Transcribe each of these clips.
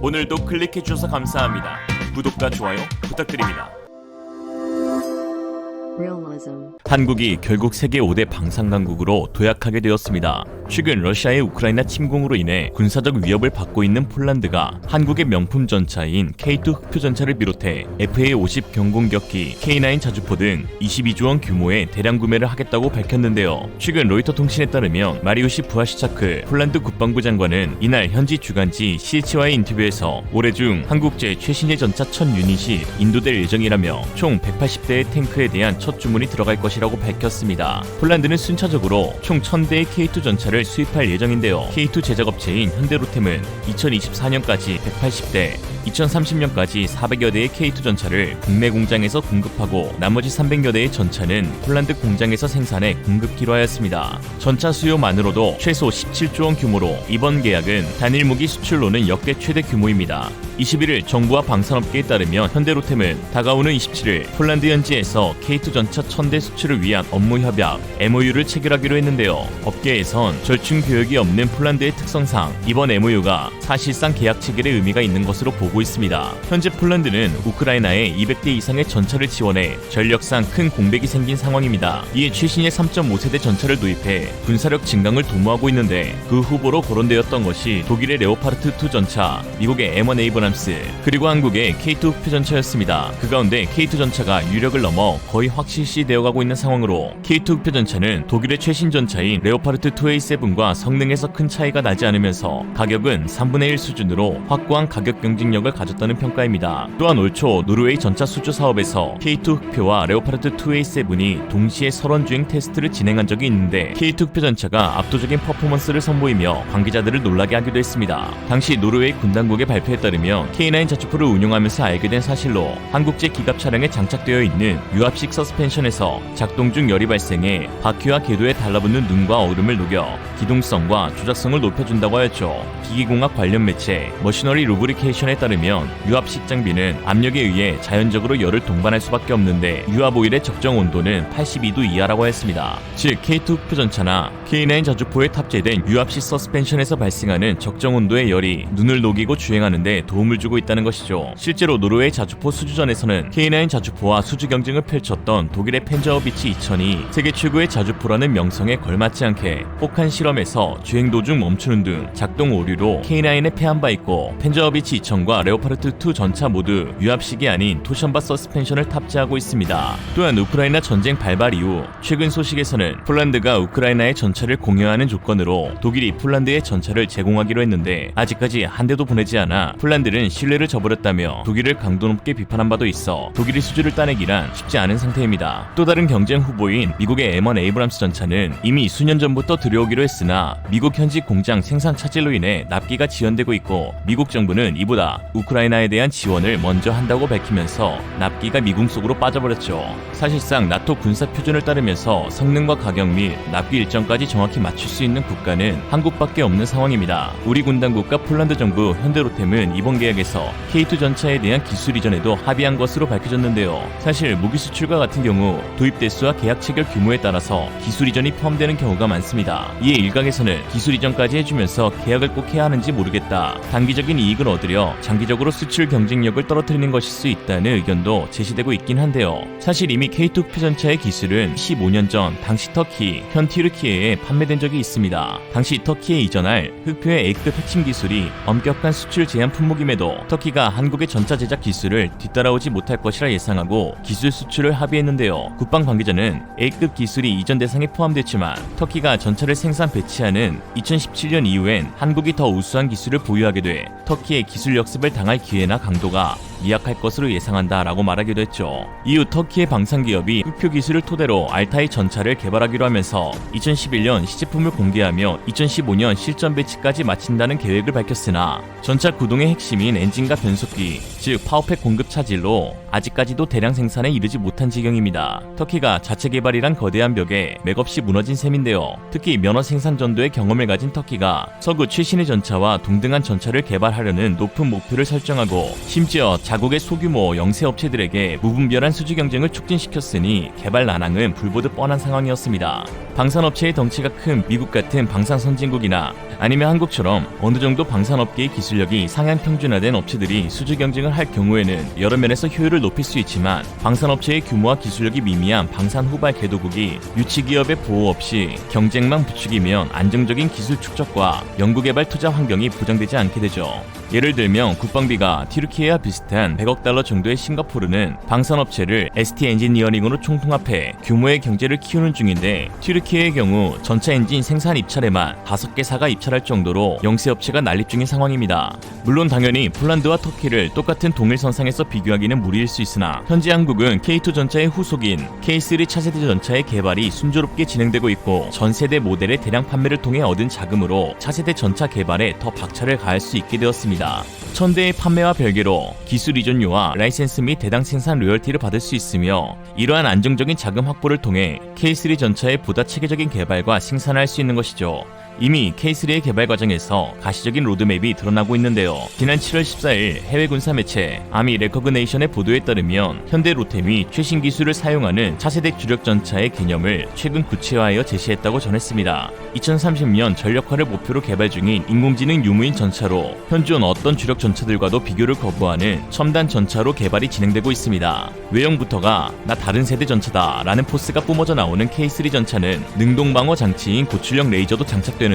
오늘도 클릭해주셔서 감사합니다. 구독과 좋아요 부탁드립니다. 한국이 결국 세계 5대 방산 강국으로 도약하게 되었습니다. 최근 러시아의 우크라이나 침공으로 인해 군사적 위협을 받고 있는 폴란드가 한국의 명품 전차인 K2 흑표 전차를 비롯해 FA-50 경공격기, K9 자주포 등 22조 원 규모의 대량 구매를 하겠다고 밝혔는데요. 최근 로이터 통신에 따르면 마리우시 부하시차크 폴란드 국방부 장관은 이날 현지 주간지 CH와의 인터뷰에서 올해 중 한국제 최신의 전차 1000유닛이 인도될 예정이라며 총 180대의 탱크에 대한 첫 주문이 들어갈 것이라고 밝혔습니다. 폴란드는 순차적으로 총 1000대의 K2 전차를 수입할 예정인데요. K2 제작업체인 현대로템은 2024년까지 180대, 2030년까지 400여 대의 K2 전차를 국내 공장에서 공급하고 나머지 300여 대의 전차는 폴란드 공장에서 생산해 공급키로 하였습니다. 전차 수요만으로도 최소 17조 원 규모로 이번 계약은 단일 무기 수출로는 역대 최대 규모입니다. 21일 정부와 방산업계에 따르면 현대로템은 다가오는 27일 폴란드 현지에서 K2 전차 1000대 수출을 위한 업무 협약 MOU를 체결하기로 했는데요. 업계에선 절충 교역이 없는 폴란드의 특성상 이번 MOU가 사실상 계약 체결의 의미가 있는 것으로 보고 있습니다. 현재 폴란드는 우크라이나에 200대 이상의 전차를 지원해 전력상 큰 공백이 생긴 상황입니다. 이에 최신의 3.5세대 전차를 도입해 군사력 증강을 도모하고 있는데 그 후보로 거론되었던 것이 독일의 레오파르트 2 전차, 미국의 M1 에이브람스, 그리고 한국의 K2 흑표 전차였습니다. 그 가운데 K2 전차가 유력을 넘어 거의 확실시 되어가고 있는 상황으로 K2 흑표 전차는 독일의 최신 전차인 레오파르트 2A7과 성능에서 큰 차이가 나지 않으면서 가격은 3분의 1 수준으로 확고한 가격 경쟁력을 가졌다는 평가입니다. 또한 올 초 노르웨이 전차 수주 사업에서 K2 흑표와 레오파르트 2A7이 동시에 설원주행 테스트를 진행한 적이 있는데 K2 흑표 전차가 압도적인 퍼포먼스를 선보이며 관계자들을 놀라게 하기도 했습니다. 당시 노르웨이 군당국의 발표에 따르면 K9 자주포를 운용하면서 알게 된 사실로 한국제 기갑 차량에 장착되어 있는 유압식 서스펜션에서 작동 중 열이 발생해 바퀴와 궤도에 달라붙는 눈과 얼음을 녹여 기동성과 조작성을 높여준다고 하였죠. 기기공학 관련 매체 머시너리 루브리케이션에 따르면 유압식 장비는 압력에 의해 자연적으로 열을 동반할 수밖에 없는데 유압 오일의 적정 온도는 82도 이하라고 했습니다. 즉 K2 흑표 전차나 K9 자주포에 탑재된 유압식 서스펜션에서 발생하는 적정 온도의 열이 눈을 녹이고 주행하는 데 도움을 주고 있다는 것이죠. 실제로 노르웨이 자주포 수주전에서는 K9 자주포와 수주 경쟁을 펼쳤던 독일의 펜저어비치 2000이 세계 최고의 자주포라는 명성에 걸맞지 않게 혹한 실험에서 주행 도중 멈추는 등 작동 오류로 K9에 패한 바 있고 펜저어비치 2000과 레오파르트 2 전차 모두 유압식이 아닌 토션바 서스펜션을 탑재하고 있습니다. 또한 우크라이나 전쟁 발발 이후 최근 소식에서는 폴란드가 우크라이나의 전차를 공유하는 조건으로 독일이 폴란드의 전차를 제공하기로 했는데 아직까지 한 대도 보내지 않아 폴란드는 신뢰를 저버렸다며 독일을 강도 높게 비판한 바도 있어 독일이 수주를 따내기란 쉽지 않은 상태입니다. 또 다른 경쟁 후보인 미국의 M1 에이브람스 전차는 이미 수년 전부터 들여오기로 했으나 미국 현지 공장 생산 차질로 인해 납기가 지연되고 있고 미국 정부는 이보다 우크라이나에 대한 지원을 먼저 한다고 밝히면서 납기가 미궁 속으로 빠져버렸죠. 사실상 나토 군사 표준을 따르면서 성능과 가격 및 납기 일정까지 정확히 맞출 수 있는 국가는 한국밖에 없는 상황입니다. 우리 군 당국과 폴란드 정부, 현대로템은 이번 계약에서 K2 전차에 대한 기술 이전에도 합의한 것으로 밝혀졌는데요. 사실 무기 수출과 같은 경우 도입 대수와 계약 체결 규모에 따라서 기술 이전이 포함되는 경우가 많습니다. 이에 일각에서는 기술 이전까지 해주면서 계약을 꼭 해야 하는지 모르겠다, 단기적인 이익을 얻으려 장기적으로 수출 경쟁력을 떨어뜨리는 것일 수 있다는 의견도 제시되고 있긴 한데요. 사실 이미 K2 흑표 전차의 기술은 15년 전 당시 터키, 현 튀르키예에 판매된 적이 있습니다. 당시 터키에 이전할 흑표의 A급 핵심 기술이 엄격한 수출 제한 품목임에도 터키가 한국의 전차 제작 기술을 뒤따라오지 못할 것이라 예상하고 기술 수출을 합의했는데요. 국방 관계자는 A급 기술이 이전 대상에 포함됐지만 터키가 전차를 생산 배치하는 2017년 이후엔 한국이 더 우수한 기술을 보유하게 돼 터키의 기술 역습을 당할 기회나 강도가 미약할 것으로 예상한다라고 말하기도 했죠. 이후 터키의 방산기업이 흑표 기술을 토대로 알타이 전차를 개발하기로 하면서 2011년 시제품을 공개하며 2015년 실전 배치까지 마친다는 계획을 밝혔으나 전차 구동의 핵심인 엔진과 변속기, 즉 파워팩 공급 차질로 아직까지도 대량 생산에 이르지 못한 지경입니다. 터키가 자체 개발이란 거대한 벽에 맥없이 무너진 셈인데요. 특히 면허 생산 전도의 경험을 가진 터키가 서구 최신의 전차와 동등한 전차를 개발하려는 높은 목표를 설정하고 심지어 자국의 소규모 영세 업체들에게 무분별한 수주 경쟁을 촉진시켰으니 개발 난항은 불보듯 뻔한 상황이었습니다. 방산업체의 덩치가 큰 미국 같은 방산 선진국이나 아니면 한국처럼 어느 정도 방산업계의 기술력이 상향 평준화된 업체들이 수주 경쟁을 할 경우에는 여러 면에서 효율을 높일 수 있지만 방산업체의 규모와 기술력이 미미한 방산 후발 개도국이 유치기업의 보호 없이 경쟁만 부추기면 안정적인 기술 축적과 연구개발 투자 환경이 보장되지 않게 되죠. 예를 들면 국방비가 튀르키예와 비슷한 100억 달러 정도의 싱가포르는 방산업체를 ST 엔지니어링으로 총통합해 규모의 경제를 키우는 중인데 튀르키예의 경우 전차 엔진 생산 입찰에만 5개사가 입찰할 정도로 영세업체가 난립 중인 상황입니다. 물론 당연히 폴란드와 터키를 똑같은 동일선상에서 비교하기는 무리일 수 있으나 현재 한국은 K2 전차의 후속인 K3 차세대 전차의 개발이 순조롭게 진행되고 있고 전세대 모델의 대량 판매를 통해 얻은 자금으로 차세대 전차 개발에 더 박차를 가할 수 있게 되었습니다. 1000대의 판매와 별개로 기술 이전료와 라이센스 및 대당 생산 로열티를 받을 수 있으며 이러한 안정적인 자금 확보를 통해 K3 전차의 보다 체계적인 개발과 생산을 할 수 있는 것이죠. 이미 K3의 개발 과정에서 가시적인 로드맵이 드러나고 있는데요. 지난 7월 14일 해외 군사 매체 아미 레커그네이션의 보도에 따르면 현대 로템이 최신 기술을 사용하는 차세대 주력 전차의 개념을 최근 구체화하여 제시했다고 전했습니다. 2030년 전력화를 목표로 개발 중인 인공지능 유무인 전차로 현존 어떤 주력 전차들과도 비교를 거부하는 첨단 전차로 개발이 진행되고 있습니다. 외형부터가 나 다른 세대 전차다 라는 포스가 뿜어져 나오는 K3 전차는 능동방어 장치인 고출력 레이저도 장착되는데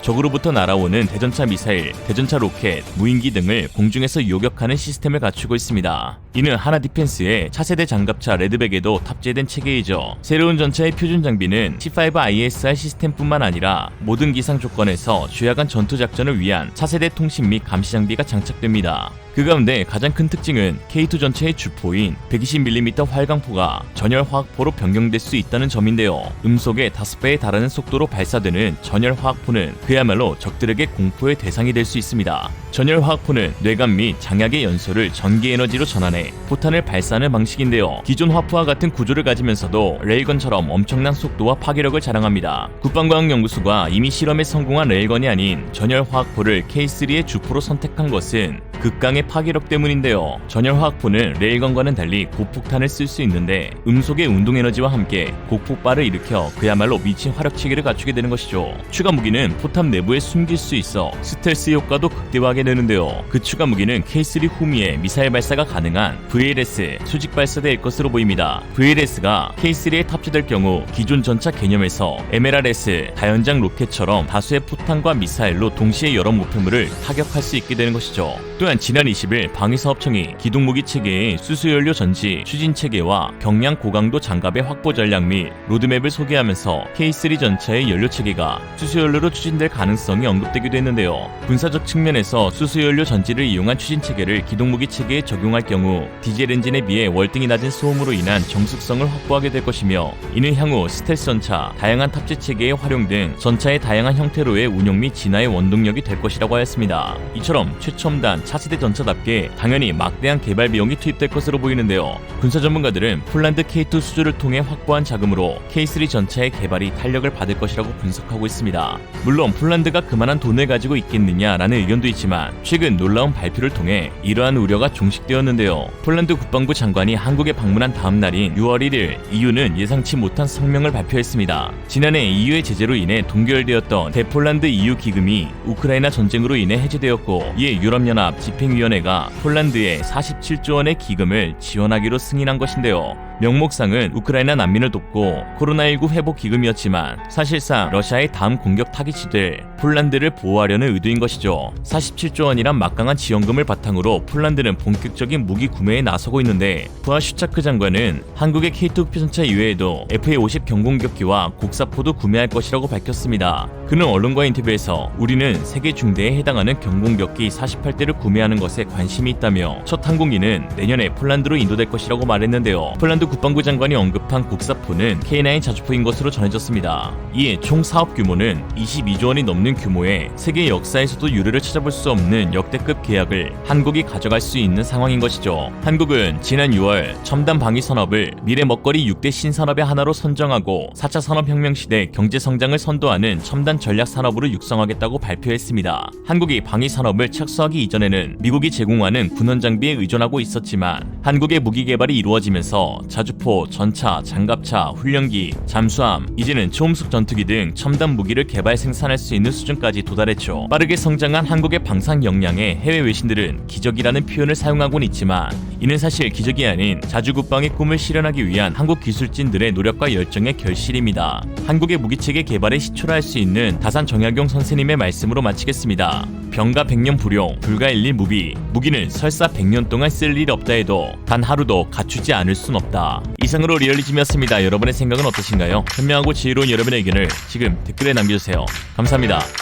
적으로부터 날아오는 대전차 미사일, 대전차 로켓, 무인기 등을 공중에서 요격하는 시스템을 갖추고 있습니다. 이는 하나 디펜스의 차세대 장갑차 레드백에도 탑재된 체계이죠. 새로운 전차의 표준 장비는 C5ISR 시스템뿐만 아니라 모든 기상 조건에서 주야간 전투 작전을 위한 차세대 통신 및 감시 장비가 장착됩니다. 그 가운데 가장 큰 특징은 K2 전차의 주포인 120mm 활강포가 전열 화학포로 변경될 수 있다는 점인데요. 음속의 5배에 달하는 속도로 발사되는 전열 화학포는 그야말로 적들에게 공포의 대상이 될 수 있습니다. 전열 화학포는 뇌관 및 장약의 연소를 전기 에너지로 전환해 포탄을 발사하는 방식인데요. 기존 화포와 같은 구조를 가지면서도 레일건처럼 엄청난 속도와 파괴력을 자랑합니다. 국방과학연구소가 이미 실험에 성공한 레일건이 아닌 전열 화학포를 K3의 주포로 선택한 것은 극강의 파괴력 때문인데요. 전열 화학포는 레일건과는 달리 고폭탄을 쓸 수 있는데 음속의 운동 에너지와 함께 고폭발을 일으켜 그야말로 미친 화력 체계를 갖추게 되는 것이죠. 추가 무기는 포탑 내부에 숨길 수 있어 스텔스 효과도 극대화하게 되는데요. 그 추가 무기는 K3 후미에 미사일 발사가 가능한 VLS 수직 발사대일 것으로 보입니다. VLS가 K3에 탑재될 경우 기존 전차 개념에서 MLRS 다연장 로켓처럼 다수의 포탄과 미사일로 동시에 여러 목표물을 타격할 수 있게 되는 것이죠. 또한 지난 20일 방위사업청이 기동무기 체계의 수소연료 전지 추진 체계와 경량 고강도 장갑의 확보 전략 및 로드맵을 소개하면서 K3 전차의 연료 체계가 수소연료로 추진될 가능성이 언급되기도 했는데요. 군사적 측면에서 수소연료 전지를 이용한 추진 체계를 기동무기 체계에 적용할 경우 디젤 엔진에 비해 월등히 낮은 소음으로 인한 정숙성을 확보하게 될 것이며 이는 향후 스텔스 전차, 다양한 탑재 체계의 활용 등 전차의 다양한 형태로의 운용 및 진화의 원동력이 될 것이라고 하였습니다. 이처럼 최첨단 차세대 전차답게 당연히 막대한 개발 비용이 투입될 것으로 보이는데요. 군사 전문가들은 폴란드 K2 수주를 통해 확보한 자금으로 K3 전차의 개발이 탄력을 받을 것이라고 분석하고 있습니다. 물론 폴란드가 그만한 돈을 가지고 있겠느냐라는 의견도 있지만 최근 놀라운 발표를 통해 이러한 우려가 종식되었는데요. 폴란드 국방부 장관이 한국에 방문한 다음 날인 6월 1일 EU는 예상치 못한 성명을 발표했습니다. 지난해 EU의 제재로 인해 동결되었던 대폴란드 EU 기금이 우크라이나 전쟁으로 인해 해제되었고 이에 유럽연합 집행위원회가 폴란드에 47조 원의 기금을 지원하기로 승인한 것인데요. 명목상은 우크라이나 난민을 돕고 코로나19 회복 기금이었지만 사실상 러시아의 다음 공격 타깃이 될 폴란드를 보호하려는 의도인 것이죠. 47조 원이란 막강한 지원금을 바탕으로 폴란드는 본격적인 무기 구매에 나서고 있는데 부하 슈차크 장관은 한국의 K2 표전차 이외에도 FA-50 경공격기와 곡사포도 구매할 것이라고 밝혔습니다. 그는 언론과 인터뷰에서 우리는 세계 중대에 해당하는 경공격기 48대를 구매하는 것에 관심이 있다며 첫 항공기는 내년에 폴란드로 인도될 것이라고 말했는데요. 폴란드 폴란드 국방부 장관이 언급한 국사포는 K9 자주포인 것으로 전해졌습니다. 이에 총 사업 규모는 22조 원이 넘는 규모의 세계 역사에서도 유례를 찾아볼 수 없는 역대급 계약을 한국이 가져갈 수 있는 상황인 것이죠. 한국은 지난 6월 첨단 방위 산업을 미래 먹거리 6대 신산업의 하나로 선정하고 4차 산업혁명 시대 경제 성장을 선도하는 첨단 전략 산업으로 육성하겠다고 발표했습니다. 한국이 방위 산업을 착수하기 이전에는 미국이 제공하는 군원 장비에 의존하고 있었지만 한국의 무기 개발이 이루어지면서 자주포, 전차, 장갑차, 훈련기, 잠수함, 이제는 초음속 전투기 등 첨단 무기를 개발 생산할 수 있는 수준까지 도달했죠. 빠르게 성장한 한국의 방산 역량에 해외 외신들은 기적이라는 표현을 사용하곤 있지만 이는 사실 기적이 아닌 자주국방의 꿈을 실현하기 위한 한국 기술진들의 노력과 열정의 결실입니다. 한국의 무기체계 개발에 시초를 할 수 있는 다산 정약용 선생님의 말씀으로 마치겠습니다. 병가 100년 불용, 불가 일일 무비. 무기는 설사 100년 동안 쓸 일 없다 해도 단 하루도 갖추지 않을 순 없다. 이상으로 리얼리즘이었습니다. 여러분의 생각은 어떠신가요? 현명하고 지혜로운 여러분의 의견을 지금 댓글에 남겨주세요. 감사합니다.